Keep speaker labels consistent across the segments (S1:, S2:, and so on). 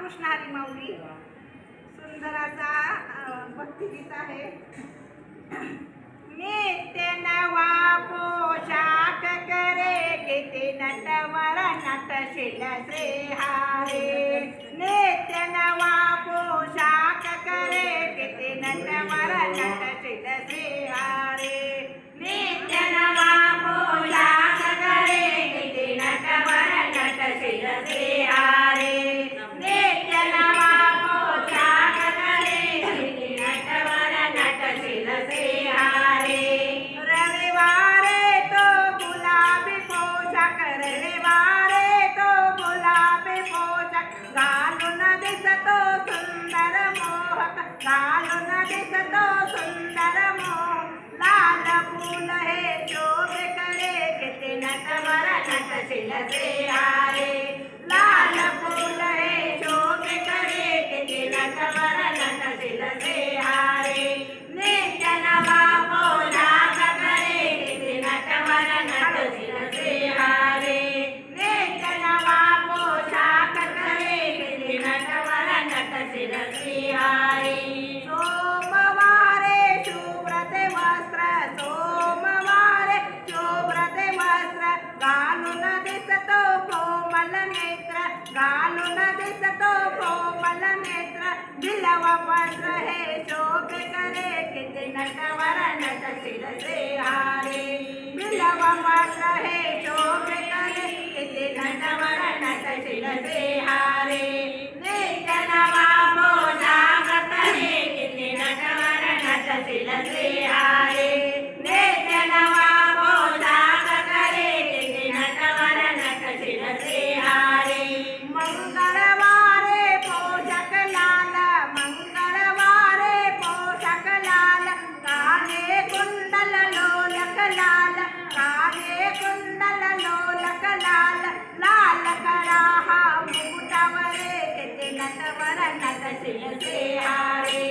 S1: कृष्ण हरी माऊली. सुंदर असा भक्तिगीत आहे. नित्य नवा पोशाख करे घेते नटवर नटशील श्री हरे. नित्य नवा पोशाख करे घेते नटवर नटशील श्री हरे. नित्य नवा पोशाख करे घेते नटवर नटशील श्री हरे. नित्य नवा पोशाख करे घेते नटवर नटशील श्री हरे. रविवारे तो गुलाबी पोशाख रविवारे तो गुलाबी पोशाख घालून दिसतो सुंदर मोहक घालून दिसतो सुंदर मोह. लाल फूल हे शोभे करे घेते नटवर नटशील श्री हरे. लाल फूल हे शोभे करे घेते नटवर नटशील श्री हरे. नित्य नवा पोशाख करे घेते नटवर नटशील श्री हरे. नित्य नवा पोशाख करे घेते नटवर नटशील श्री हरे. सोमवारे शुभ्रते वस्त्र सोमवारे शुभ्रते वस्त्र घालून दिसतो कोमल नेत्र घालून दिसतो कोमल नेत्र. बिलव पत्र हे शोभे करे घेते नटवर नटशील श्री हरे. बिलव पत्र हे शोभे करे घेते नटवर नटशील श्री हरे. नित्य नवा पोशाख करे घेते नटवर नटशील श्री हरे. नित्य नवा पोशाख करे घेते नटवर नटशील श्री हरे. मंगळवारे पोशाख लाल मंगळवारे पोशाख लाल काने कुंडल लोलक लाल काने कुंडल लोलक लाल. लाल करा हा मुकुटावरे घेते नटवर नटशील श्री हरे.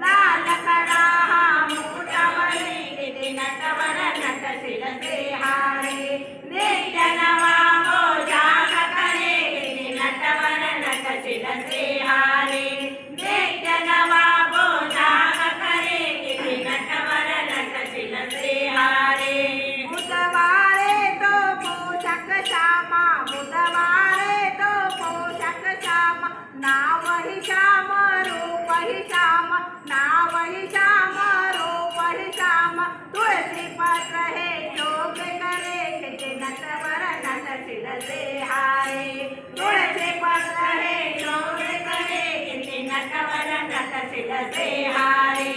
S1: लाल करा हा मुकुटावरे घेते नटवर नटशील श्री हरे. नित्य नवा पोशाख करे घेते नटवर नटशील श्री हरे. नित्य नवा पोशाख करे घेते नटवर नटशील श्री हरे. बुधवारे तो पोशाख श्यामा बुधवारे तो पोशाख श्यामा नाव ही श्याम रूप ही श्याम नाव ही श्याम रूप ही श्याम. तुळसी पत्र हे शोभे करे घेते नटवर नटशील श्री हरे. तुळसी पत्र हे शोभे करे घेते नटवर नटशील श्री हरे.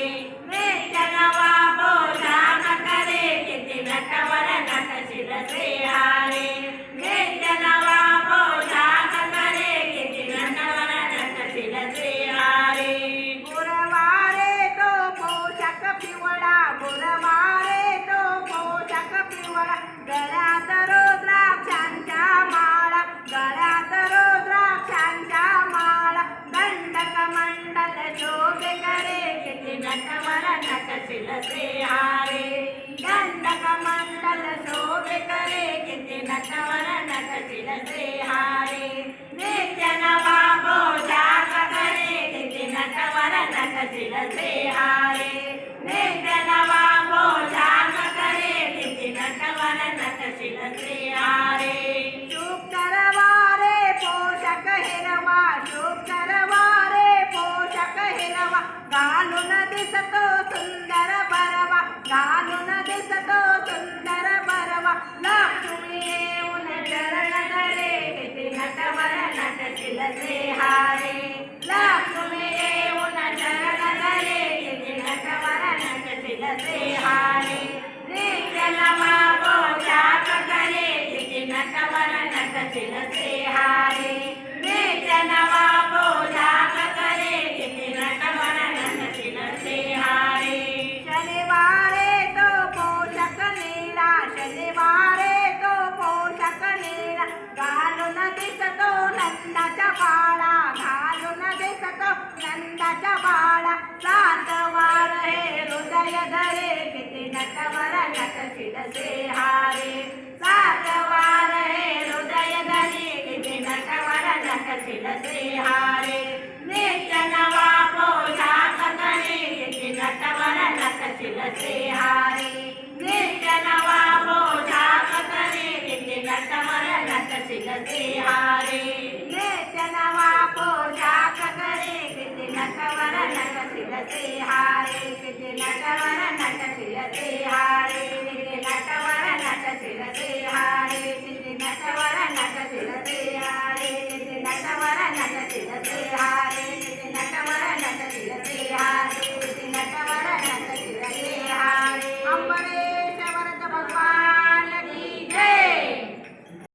S1: नित्य नवा पोशाख करे घेते नटवर नटशील श्री हरे. नित्य नवा पोशाख करे घेते नटवर नटशील श्री हरे. गुरुवारे तो पोशाख पिवळा गुरुवारे तो पोशाख पिवळा गळ्यात रुद्राक्षांच्या माळा गळ्यात रुद्राक्षांच्या माळा. दंडक मंडल शोभे करे घेते नटवर नटशील श्री हरे. दंडक मंडल शोभे करे घेते नटवर नटशील श्री हरे. नित्य नवा पोशाख करे घेते नटवर नटशील श्री हरे. नित्य नवा पोशाख करे घेते नटवर नटशील श्री हरे. शुक्रवारे पोशाख हिरवा शुक्रवारे पोशाख हिरवा घालून दिसतो सुंदर बरवा घालून दिसतो सुंदर बरवा. लक्ष्मी येऊन चरण धरे घेते नटवर नटशील श्री हरे. लक्ष्मी येऊन चरण धरे घेते नटवर नटशील श्री हरे. नित्य नवा पोशाख करे घेते नटवर नटशील श्री हरे. नित्य नवा पोशाख करे घेते नटवर नटशील श्री हरे. शनिवारे तो पोशाख नीला शनिवारे तो पोशाख नीला घालून दिसतो नंदाच्या बाळा घालून दिसतो नंदाच्या बाळा. सात वार हे हृदय धरे घेते नटवर नटशील श्री हरे. सात वार हे हृदय धरे घेते नटवर नटशील श्री हरे.
S2: ते नटवर नटशील ते